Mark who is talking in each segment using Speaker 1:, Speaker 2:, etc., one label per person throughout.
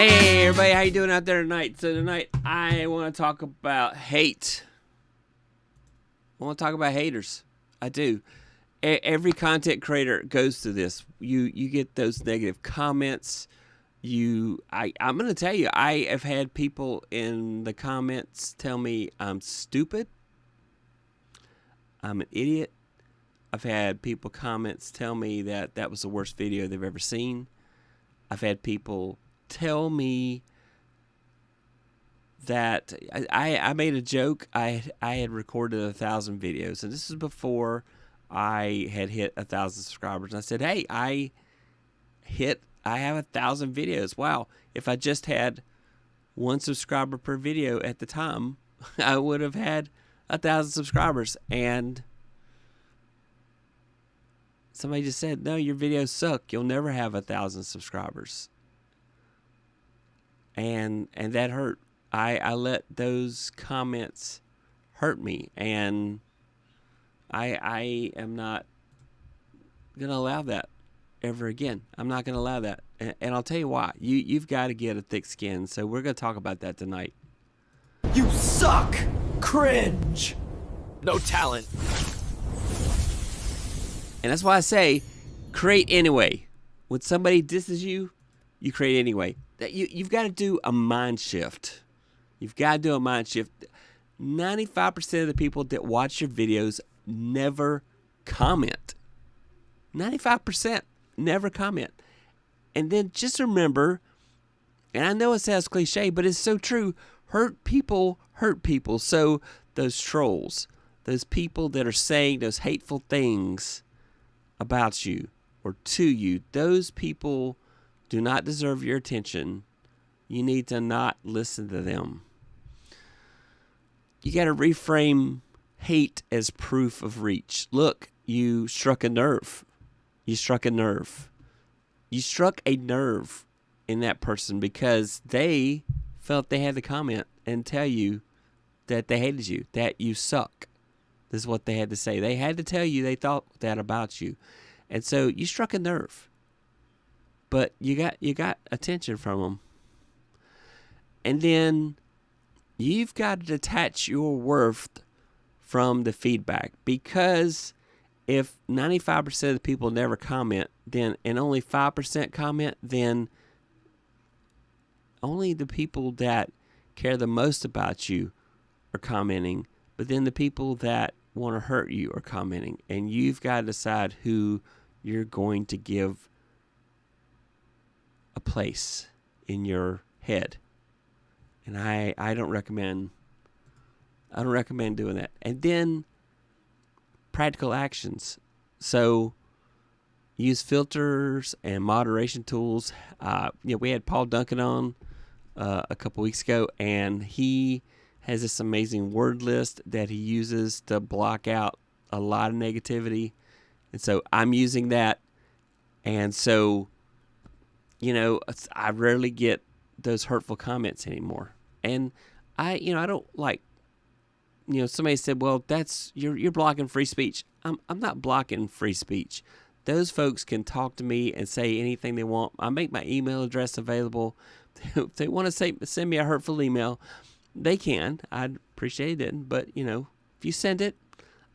Speaker 1: Hey everybody, how you doing out there tonight? So tonight I want to talk about hate. I want to talk about haters. I do. Every content creator goes through this. You get those negative comments. I'm going to tell you, I have had people in the comments tell me I'm stupid. I'm an idiot. I've had people comments tell me that that was the worst video they've ever seen. I've had people tell me that I made a joke. I had recorded 1,000 videos, and this is before I had hit 1,000 subscribers. And I said, hey, I have 1,000 videos. Wow, if I just had 1 subscriber per video at the time, I would have had 1,000 subscribers. And somebody just said, no, your videos suck. You'll never have 1,000 subscribers. And that hurt. I let those comments hurt me, and I am not going to allow that ever again. I'm not going to allow that. And I'll tell you why. You've got to get a thick skin, so we're going to talk about that tonight.
Speaker 2: You suck! Cringe! No talent.
Speaker 1: And that's why I say, create anyway. When somebody disses you, you create anyway. You've got to do a mind shift. You've got to do a mind shift. 95% of the people that watch your videos never comment. 95% never comment. And then just remember, and I know it sounds cliche, but it's so true, hurt people hurt people. So those trolls, those people that are saying those hateful things about you or to you, those people do not deserve your attention. You need to not listen to them. You got to reframe hate as proof of reach. Look, you struck a nerve. You struck a nerve. You struck a nerve in that person because they felt they had to comment and tell you that they hated you, that you suck. This is what they had to say. They had to tell you they thought that about you. And so you struck a nerve. But you got attention from them. And then you've got to detach your worth from the feedback, because if 95% of the people never comment, then and only 5% comment, then only the people that care the most about you are commenting, but then the people that want to hurt you are commenting, and you've got to decide who you're going to give a place in your head. And I don't recommend doing that. And then practical actions. So use filters and moderation tools. We had Paul Duncan on a couple weeks ago, and he has this amazing word list that he uses to block out a lot of negativity. And so I'm using that. And so, I rarely get those hurtful comments anymore. And I don't like, somebody said, well, that's, you're blocking free speech. I'm not blocking free speech. Those folks can talk to me and say anything they want. I make my email address available. If they want to send me a hurtful email, they can. I'd appreciate it. But, if you send it,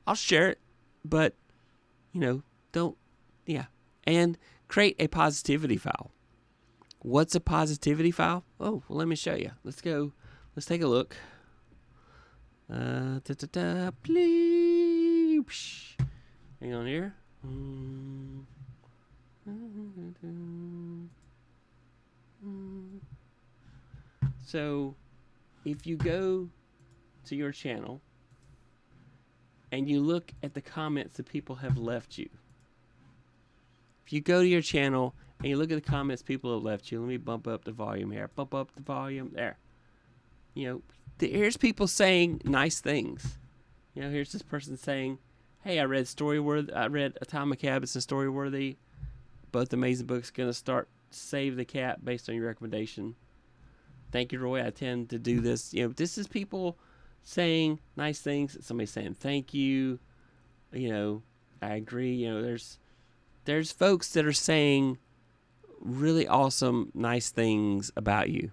Speaker 1: I'll share it. But, don't, and create a positivity file. What's a positivity file? Oh, well, let me show you. Let's go. Let's take a look. Please. Hang on here. So, if you go to your channel and you look at the comments that people have left you, if you go to your channel and you look at the comments people have left you, let me bump up the volume here. Bump up the volume there. Here's people saying nice things. Here's this person saying, hey, I read Atomic Habits and Storyworthy. Both amazing books. Gonna start Save the Cat based on your recommendation. Thank you, Roy. I tend to do this. This is people saying nice things. Somebody saying thank you. I agree. There's folks that are saying really awesome, nice things about you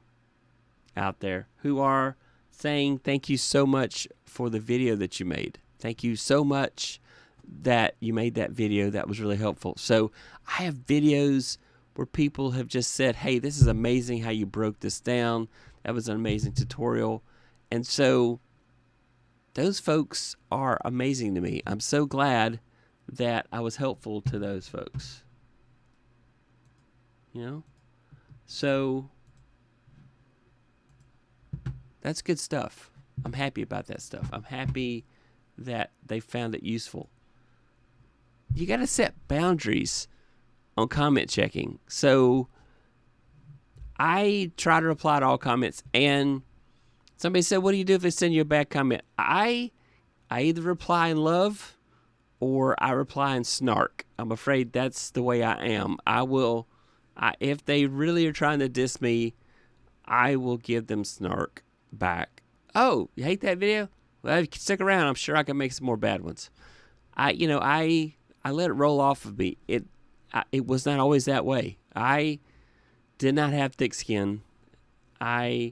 Speaker 1: out there who are saying thank you so much for the video that you made. Thank you so much that you made that video. That was really helpful. So I have videos where people have just said, hey, this is amazing how you broke this down. That was an amazing tutorial. And so those folks are amazing to me. I'm so glad that I was helpful to those folks. You know? So that's good stuff. I'm happy about that stuff. I'm happy that they found it useful. You got to set boundaries on comment checking. So I try to reply to all comments, and somebody said, what do you do if they send you a bad comment? I either reply in love or I reply in snark. I'm afraid that's the way I am. If they really are trying to diss me, I will give them snark back. Oh, you hate that video? Well, if you stick around, I'm sure I can make some more bad ones. I let it roll off of me. It was not always that way. I did not have thick skin. That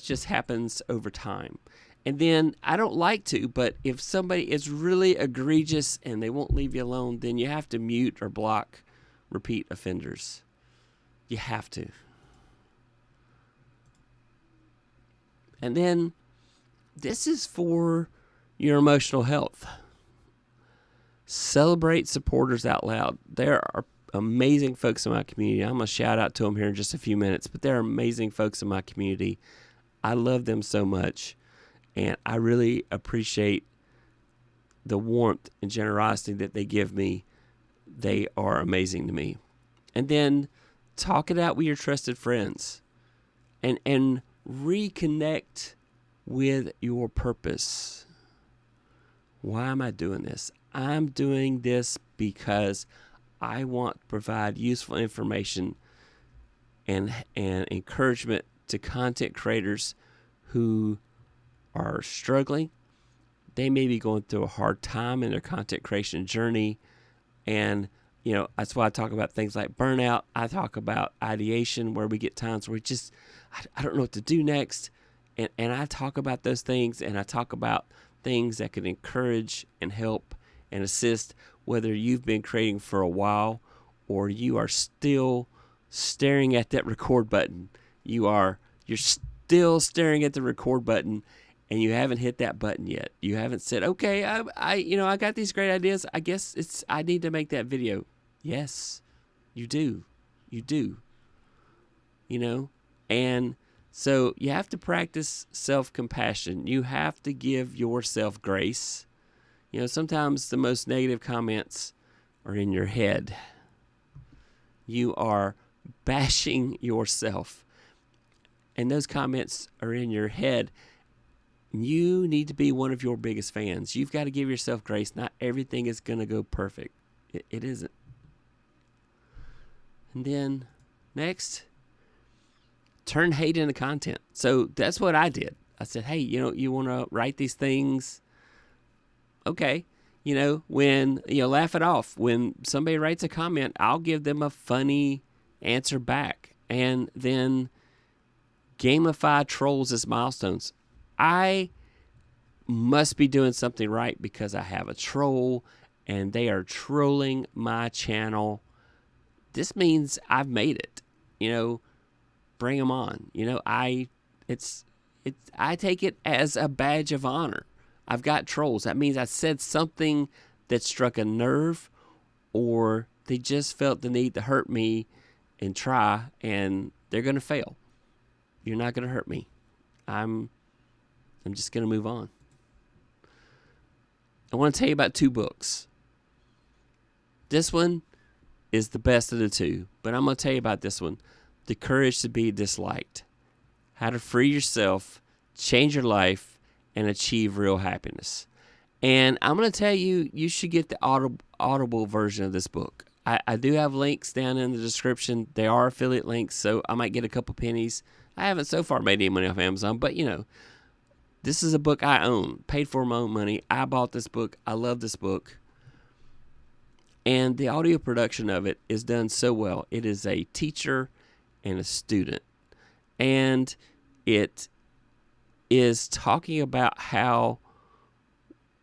Speaker 1: just happens over time. And then I don't like to, but if somebody is really egregious and they won't leave you alone, then you have to mute or block repeat offenders. You have to. And then this is for your emotional health. Celebrate supporters out loud. There are amazing folks in my community. I'm going to shout out to them here in just a few minutes, but they're amazing folks in my community. I love them so much, and I really appreciate the warmth and generosity that they give me. They are amazing to me. And then talk it out with your trusted friends and reconnect with your purpose. Why am I doing this? I'm doing this because I want to provide useful information and encouragement to content creators who are struggling. They may be going through a hard time in their content creation journey. And, that's why I talk about things like burnout. I talk about ideation, where we get times where we just, I don't know what to do next. And I talk about those things, and I talk about things that can encourage and help and assist, whether you've been creating for a while or you are still staring at that record button. You're still staring at the record button and you haven't hit that button yet. You haven't said, okay, I got these great ideas. I guess I need to make that video. Yes, you do. You do. And so you have to practice self-compassion. You have to give yourself grace. Sometimes the most negative comments are in your head. You are bashing yourself. And those comments are in your head. You need to be one of your biggest fans. You've got to give yourself grace. Not everything is going to go perfect. It isn't. And then next, turn hate into content. So that's what I did. I said, hey, you want to write these things? Okay. Laugh it off. When somebody writes a comment, I'll give them a funny answer back. And then gamify trolls as milestones. I must be doing something right because I have a troll and they are trolling my channel. This means I've made it. Bring them on. I take it as a badge of honor. I've got trolls. That means I said something that struck a nerve, or they just felt the need to hurt me and try, and they're going to fail. You're not going to hurt me. I'm just going to move on. I want to tell you about 2 books. This one is the best of the 2, but I'm going to tell you about this one. The Courage to Be Disliked. How to free yourself, change your life, and achieve real happiness. And I'm going to tell you, you should get the audible version of this book. I do have links down in the description. They are affiliate links, so I might get a couple pennies. I haven't so far made any money off Amazon, but this is a book I own. Paid for my own money. I bought this book. I love this book. And the audio production of it is done so well. It is a teacher and a student. And it is talking about how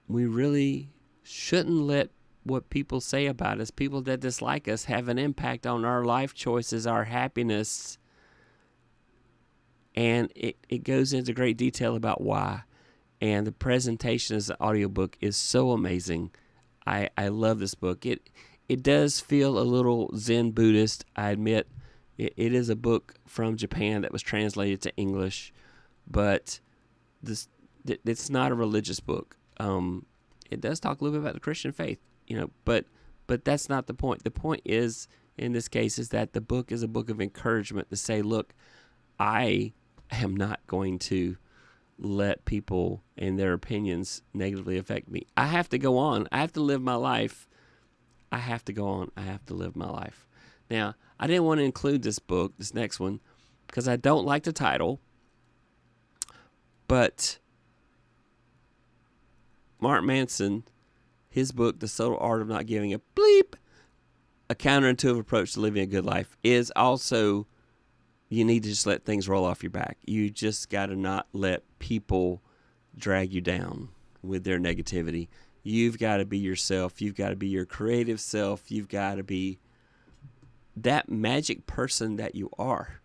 Speaker 1: we really shouldn't let what people say about us, people that dislike us, have an impact on our life choices, our happiness. And it goes into great detail about why. And the presentation as an audiobook is so amazing. I love this book. It does feel a little Zen Buddhist, I admit. It is a book from Japan that was translated to English, but it's not a religious book. It does talk a little bit about the Christian faith, but that's not the point. The point is, in this case, is that the book is a book of encouragement to say, look, I am not going to let people and their opinions negatively affect me. I have to go on. I have to live my life. I have to go on. I have to live my life. Now, I didn't want to include this book, this next one, because I don't like the title, but Mark Manson, his book, The Subtle Art of Not Giving a Bleep, A Counterintuitive Approach to Living a Good Life, is also, you need to just let things roll off your back. You just got to not let people drag you down with their negativity. You've got to be yourself. You've got to be your creative self. You've got to be that magic person that you are.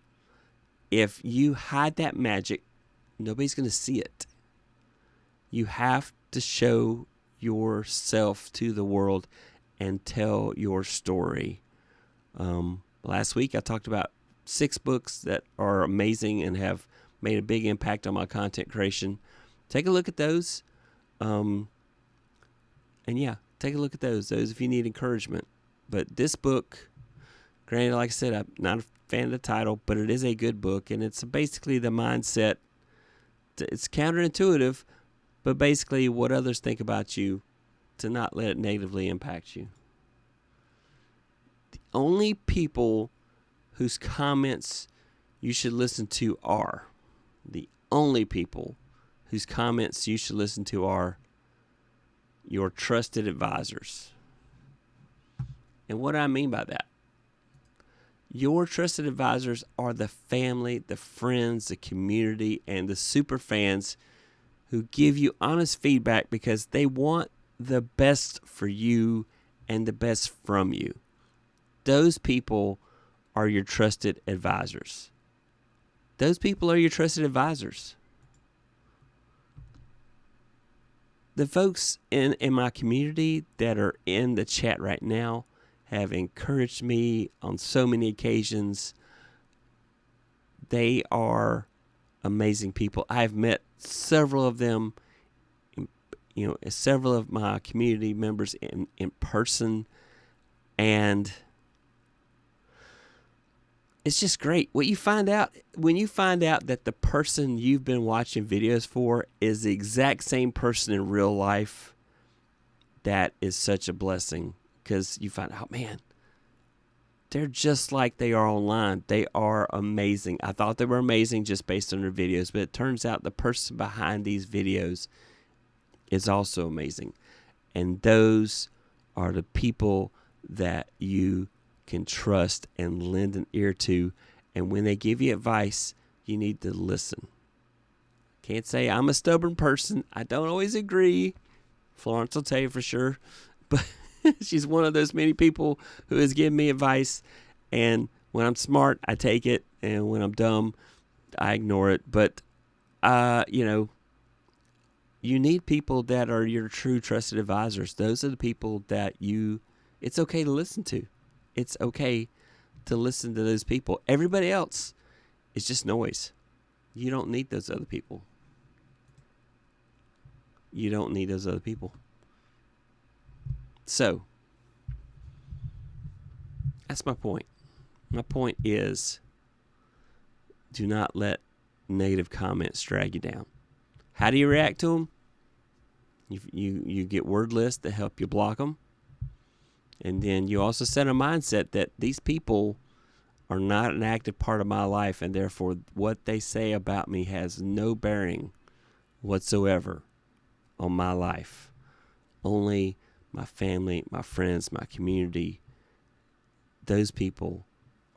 Speaker 1: If you hide that magic, nobody's going to see it. You have to show yourself to the world and tell your story. Last week I talked about 6 books that are amazing and have made a big impact on my content creation. Take a look at those. And yeah, take a look at those if you need encouragement. But this book, granted, like I said, I'm not a fan of the title, but it is a good book, and it's basically the mindset. It's counterintuitive, but basically what others think about you, to not let it negatively impact you. The only people whose comments you should listen to are, your trusted advisors. And what do I mean by that? Your trusted advisors are the family, the friends, the community, and the super fans who give you honest feedback because they want the best for you and the best from you. Those people are your trusted advisors. Those people are your trusted advisors. The folks in my community that are in the chat right now have encouraged me on so many occasions. They are amazing people. I've met several of them, several of my community members in person, and it's just great. When you find out that the person you've been watching videos for is the exact same person in real life, that is such a blessing, because you find out, man, they're just like they are online. They are amazing. I thought they were amazing just based on their videos, but it turns out the person behind these videos is also amazing. And those are the people that you can trust and lend an ear to. And when they give you advice, you need to listen. Can't say I'm a stubborn person. I don't always agree. Florence will tell you for sure. But she's one of those many people who has given me advice. And when I'm smart, I take it. And when I'm dumb, I ignore it. But, you need people that are your true trusted advisors. Those are the people that it's okay to listen to. It's okay to listen to those people. Everybody else is just noise. You don't need those other people. You don't need those other people. So, that's my point. My point is, do not let negative comments drag you down. How do you react to them? You get word lists that help you block them. And then you also set a mindset that these people are not an active part of my life, and therefore what they say about me has no bearing whatsoever on my life. Only my family, my friends, my community, those people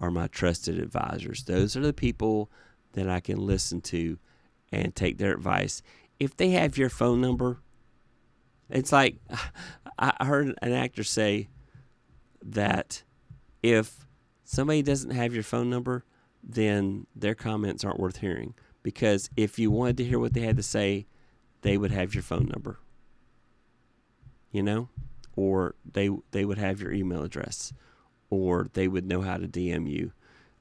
Speaker 1: are my trusted advisors. Those are the people that I can listen to and take their advice. If they have your phone number, it's like I heard an actor say that if somebody doesn't have your phone number, then their comments aren't worth hearing. Because if you wanted to hear what they had to say, they would have your phone number. You know? Or they would have your email address. Or they would know how to DM you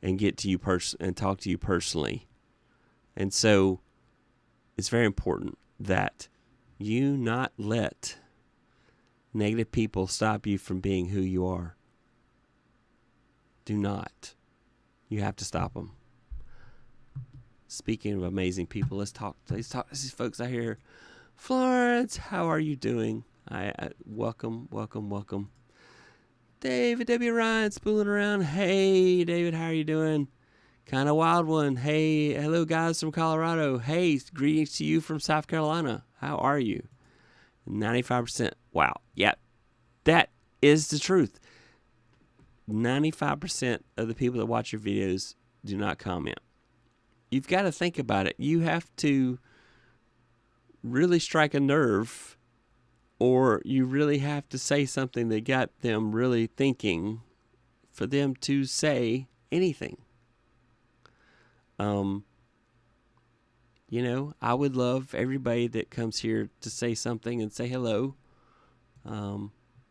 Speaker 1: and get to you and talk to you personally. And so it's very important that you not let negative people stop you from being who you are. Do not. You have to stop them. Speaking of amazing people, let's talk to these folks out here. Florence, how are you doing? Welcome. David W. Ryan spooling around. Hey, David, how are you doing? Kind of wild one. Hey, hello, guys from Colorado. Hey, greetings to you from South Carolina. How are you? 95%. Wow. Yeah, that is the truth. 95% of the people that watch your videos do not comment. You've got to think about it. You have to really strike a nerve, or you really have to say something that got them really thinking for them to say anything. You know, I would love everybody that comes here to say something and say hello.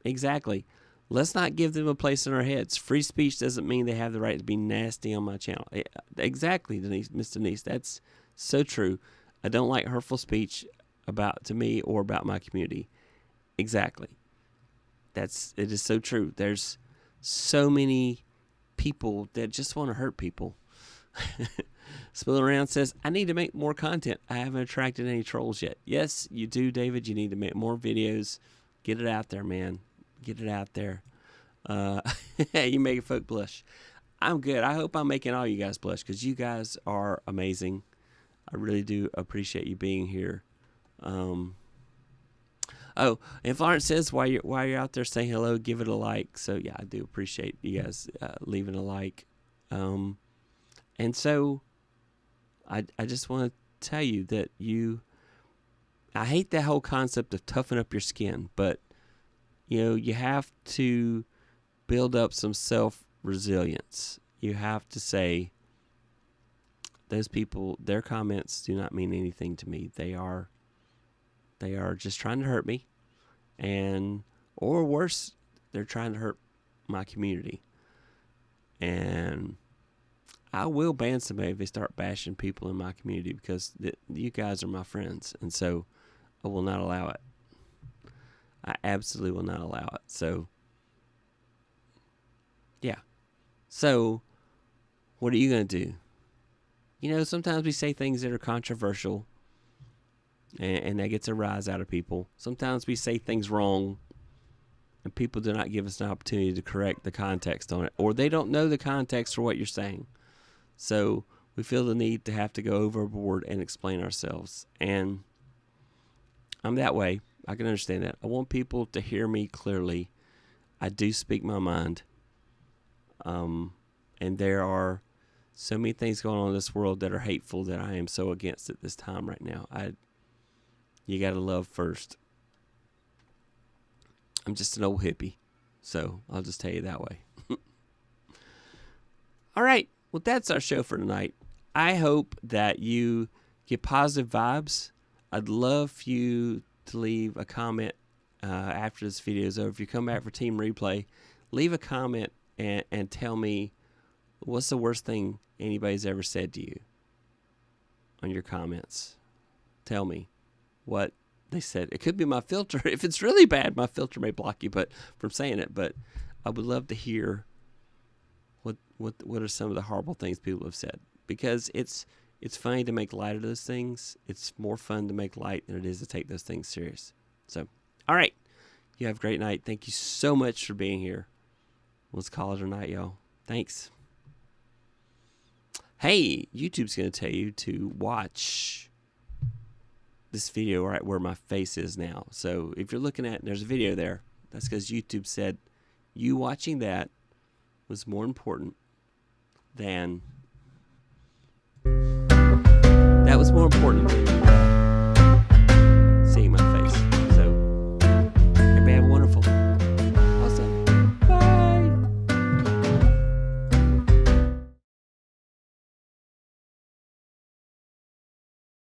Speaker 1: Exactly. Let's not give them a place in our heads. Free speech doesn't mean they have the right to be nasty on my channel. Exactly, Denise, Miss Denise. That's so true. I don't like hurtful speech to me or about my community. Exactly. It is so true. There's so many people that just want to hurt people. Spilling Around says, I need to make more content. I haven't attracted any trolls yet. Yes, you do, David. You need to make more videos. Get it out there, man. Get it out there. You making folk blush. I'm good. I hope I'm making all you guys blush because you guys are amazing. I really do appreciate you being here. Oh, and Florence says while you're out there saying hello, give it a like. So yeah, I do appreciate you guys leaving a like. And so I just want to tell you that I hate the whole concept of toughen up your skin, but you know, you have to build up some self-resilience. You have to say, those people, their comments do not mean anything to me. They are just trying to hurt me, or worse, they're trying to hurt my community. And I will ban somebody if they start bashing people in my community because you guys are my friends, and so I will not allow it. I absolutely will not allow it. So, yeah. So, what are you going to do? You know, sometimes we say things that are controversial, and that gets a rise out of people. Sometimes we say things wrong, and people do not give us an opportunity to correct the context on it, or they don't know the context for what you're saying. So, we feel the need to have to go overboard and explain ourselves. And I'm that way. I can understand that. I want people to hear me clearly. I do speak my mind. And there are so many things going on in this world that are hateful that I am so against at this time right now. You got to love first. I'm just an old hippie, so I'll just tell you that way. All right. Well, that's our show for tonight. I hope that you get positive vibes. I'd love for you to leave a comment after this video is over. If you come back for Team Replay, leave a comment and tell me what's the worst thing anybody's ever said to you on your comments. Tell me what they said. It could be my filter. If it's really bad, my filter may block you from saying it. But I would love to hear what are some of the horrible things people have said, because it's funny to make light of those things. It's more fun to make light than it is to take those things serious. So, all right. You have a great night. Thank you so much for being here. Let's call it a night, y'all. Thanks. Hey, YouTube's going to tell you to watch this video right where my face is now. So if you're looking at, there's a video there. That's because YouTube said you watching that was more important than